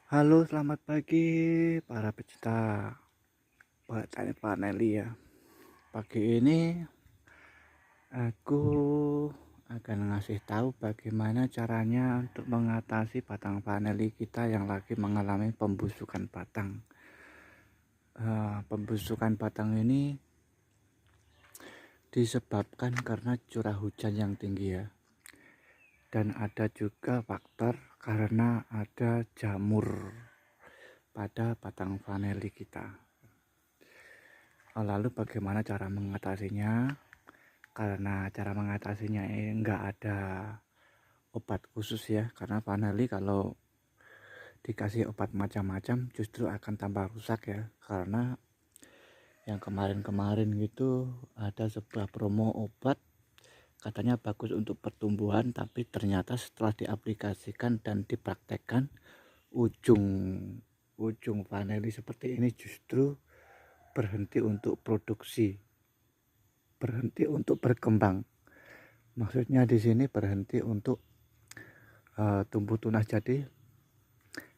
Halo, selamat pagi para pecinta paneli ya. Pagi ini aku akan ngasih tahu bagaimana caranya untuk mengatasi batang paneli kita yang lagi mengalami pembusukan batang. Pembusukan batang ini disebabkan karena curah hujan yang tinggi ya. Dan ada juga faktor karena ada jamur pada batang paneli kita. Lalu bagaimana cara mengatasinya? Karena cara mengatasinya ini enggak ada obat khusus ya, karena paneli kalau dikasih obat macam-macam justru akan tambah rusak ya. Karena yang kemarin-kemarin gitu ada sebuah promo obat katanya bagus untuk pertumbuhan, tapi ternyata setelah diaplikasikan dan dipraktekkan ujung paneli seperti ini justru berhenti untuk produksi, berhenti untuk berkembang. Maksudnya di sini berhenti untuk tumbuh tunas, jadi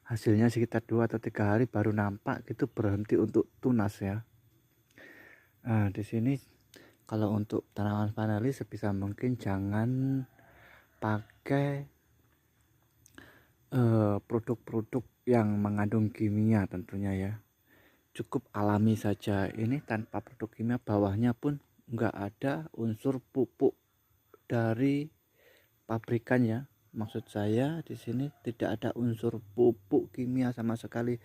hasilnya sekitar 2 atau 3 hari baru nampak gitu berhenti untuk tunas ya. Nah, di sini kalau untuk tanaman paneli sebisa mungkin jangan pakai produk-produk yang mengandung kimia tentunya ya. Cukup alami saja. Ini tanpa produk kimia, bawahnya pun enggak ada unsur pupuk dari pabrikan ya. Maksud saya di sini tidak ada unsur pupuk kimia sama sekali.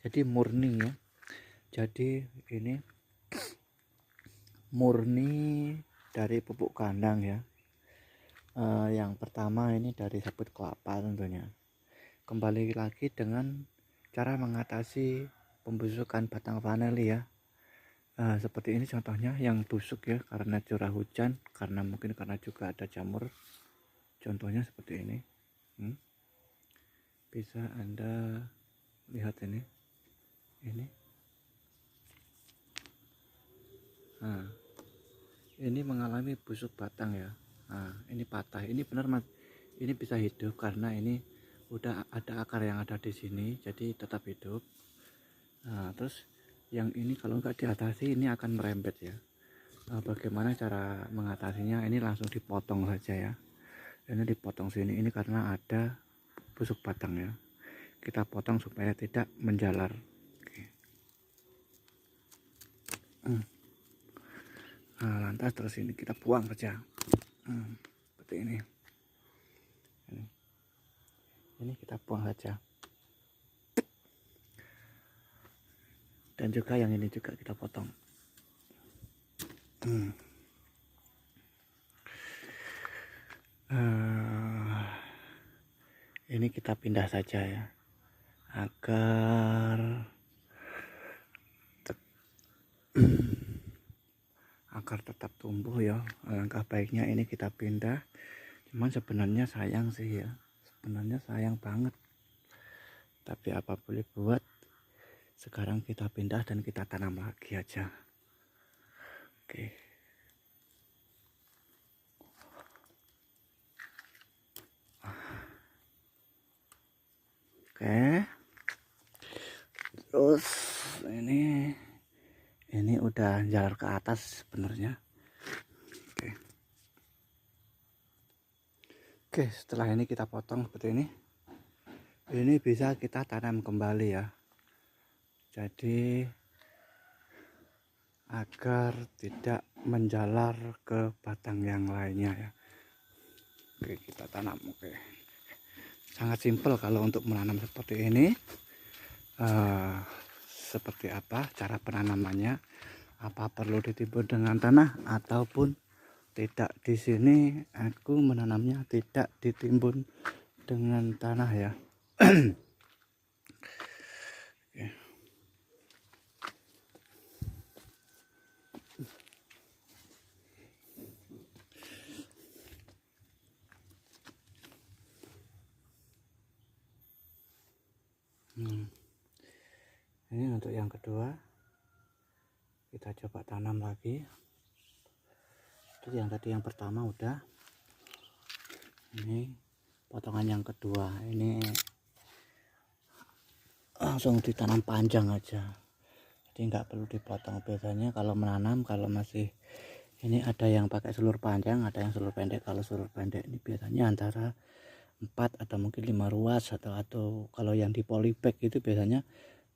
Jadi murni ya. Jadi ini murni dari pupuk kandang ya. Yang pertama ini dari sabut kelapa tentunya. Kembali lagi dengan cara mengatasi pembusukan batang paneli ya. Seperti ini contohnya yang busuk ya karena curah hujan, karena mungkin karena juga ada jamur. Contohnya seperti ini. Bisa Anda lihat ini. Nah, ini mengalami busuk batang ya. Nah, ini patah. Ini benar mas. Ini bisa hidup karena ini udah ada akar yang ada di sini, jadi tetap hidup. Nah, terus yang ini kalau nggak diatasi ini akan merembet ya. Bagaimana cara mengatasinya? Ini langsung dipotong saja ya. Ini dipotong sini. Ini karena ada busuk batang ya. Kita potong supaya tidak menjalar. Oke. Nah, lantas terus ini kita buang saja. Seperti ini. Ini kita buang saja. Dan juga yang ini juga kita potong. Ini kita pindah saja ya, agar tetap tumbuh ya. Alangkah baiknya ini kita pindah. Cuman sebenarnya sayang sih ya, sebenarnya sayang banget, tapi apa boleh buat. Sekarang kita pindah dan kita tanam lagi aja. Oke. Oke. Terus ini udah jalan ke atas sebenarnya. Oke, setelah ini kita potong seperti ini. Ini bisa kita tanam kembali ya. Jadi agar tidak menjalar ke batang yang lainnya ya. Oke, kita tanam. Oke, sangat simpel kalau untuk menanam seperti ini. Seperti apa cara penanamannya? Apa perlu ditimbun dengan tanah ataupun tidak? Di sini aku menanamnya tidak ditimbun dengan tanah ya. Ini untuk yang kedua, kita coba tanam lagi. Itu yang tadi yang pertama udah. Ini potongan yang kedua. Ini langsung ditanam panjang aja, jadi nggak perlu dipotong. Biasanya kalau menanam, kalau masih ini ada yang pakai sulur panjang, ada yang sulur pendek. Kalau sulur pendek ini biasanya antara 4 atau mungkin 5 ruas, atau kalau yang di polybag itu biasanya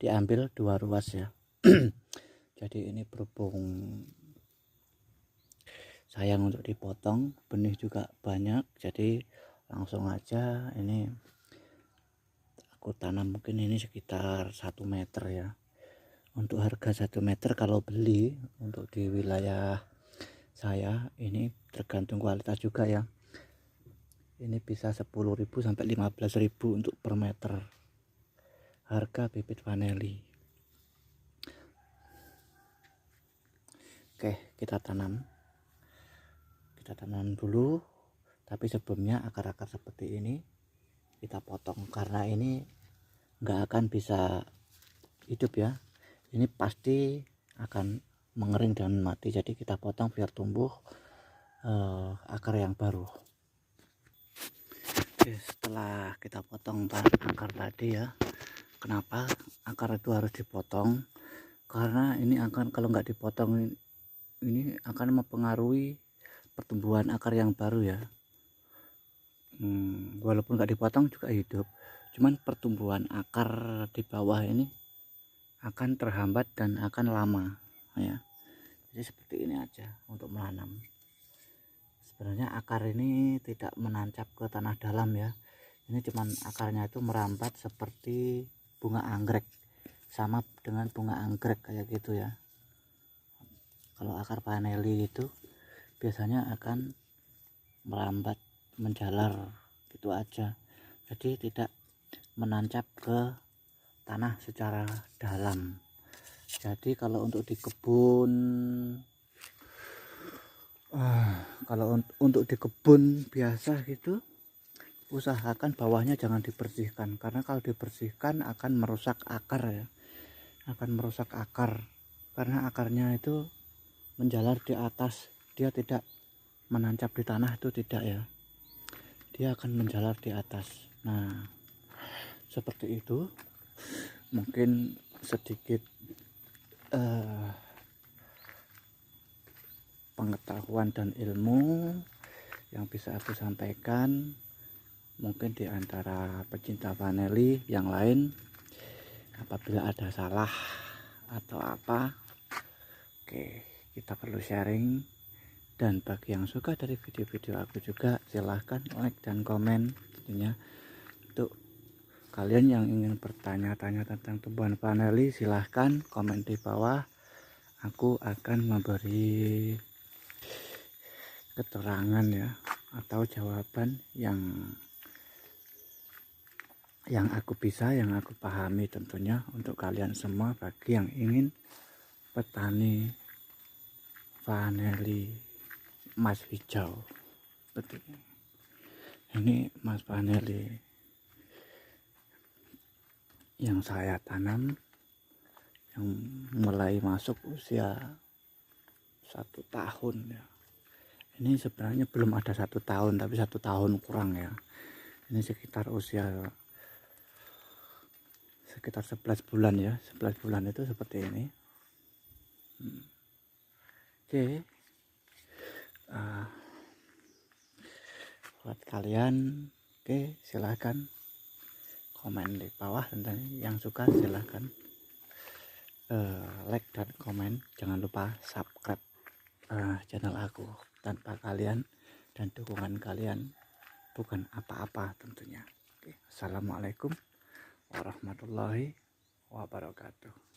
diambil 2 ruas ya. Jadi ini berhubung sayang untuk dipotong, benih juga banyak, jadi langsung aja ini aku tanam. Mungkin ini sekitar 1 meter ya. Untuk harga 1 meter kalau beli untuk di wilayah saya ini tergantung kualitas juga ya, ini bisa 10.000 sampai 15.000 untuk per meter harga bibit vanili. Oke, kita tanam dulu, tapi sebelumnya akar-akar seperti ini kita potong, karena ini nggak akan bisa hidup ya, ini pasti akan mengering dan mati. Jadi kita potong biar tumbuh akar yang baru. Oke, setelah kita potong akar tadi ya, kenapa akar itu harus dipotong? Karena ini akan, kalau nggak dipotong ini akan mempengaruhi pertumbuhan akar yang baru ya. Walaupun nggak dipotong juga hidup, cuman pertumbuhan akar di bawah ini akan terhambat dan akan lama ya. Jadi seperti ini aja untuk menanam. Sebenarnya akar ini tidak menancap ke tanah dalam ya, ini cuman akarnya itu merambat seperti bunga anggrek, sama dengan bunga anggrek kayak gitu ya. Kalau akar vanili itu biasanya akan merambat, menjalar gitu aja, jadi tidak menancap ke tanah secara dalam. Jadi kalau untuk di kebun, untuk di kebun biasa gitu, usahakan bawahnya jangan dibersihkan, karena kalau dibersihkan akan merusak akar ya, karena akarnya itu menjalar di atas, dia tidak menancap di tanah, itu tidak ya, dia akan menjalar di atas. Nah seperti itu, mungkin sedikit pengetahuan dan ilmu yang bisa aku sampaikan. Mungkin di antara pecinta vanili yang lain, apabila ada salah atau apa, oke, kita perlu sharing. Dan bagi yang suka dari video-video aku juga, silahkan like dan komen tentunya. Untuk kalian yang ingin bertanya-tanya tentang tumbuhan vanili, silahkan komen di bawah. Aku akan memberi keterangan ya, atau jawaban yang aku bisa, yang aku pahami tentunya untuk kalian semua. Bagi yang ingin petani vanili emas hijau, betul, ini emas vanili yang saya tanam, yang mulai masuk usia 1 tahun ya. Ini sebenarnya belum ada 1 tahun, tapi 1 tahun kurang ya. Ini sekitar usia sekitar 11 bulan ya, 11 bulan itu seperti ini. Oke, buat kalian, oke, silahkan komen di bawah. Tentang yang suka silahkan like dan komen. Jangan lupa subscribe channel aku. Tanpa kalian dan dukungan kalian bukan apa-apa tentunya. Oke, assalamualaikum warahmatullahi wabarakatuh.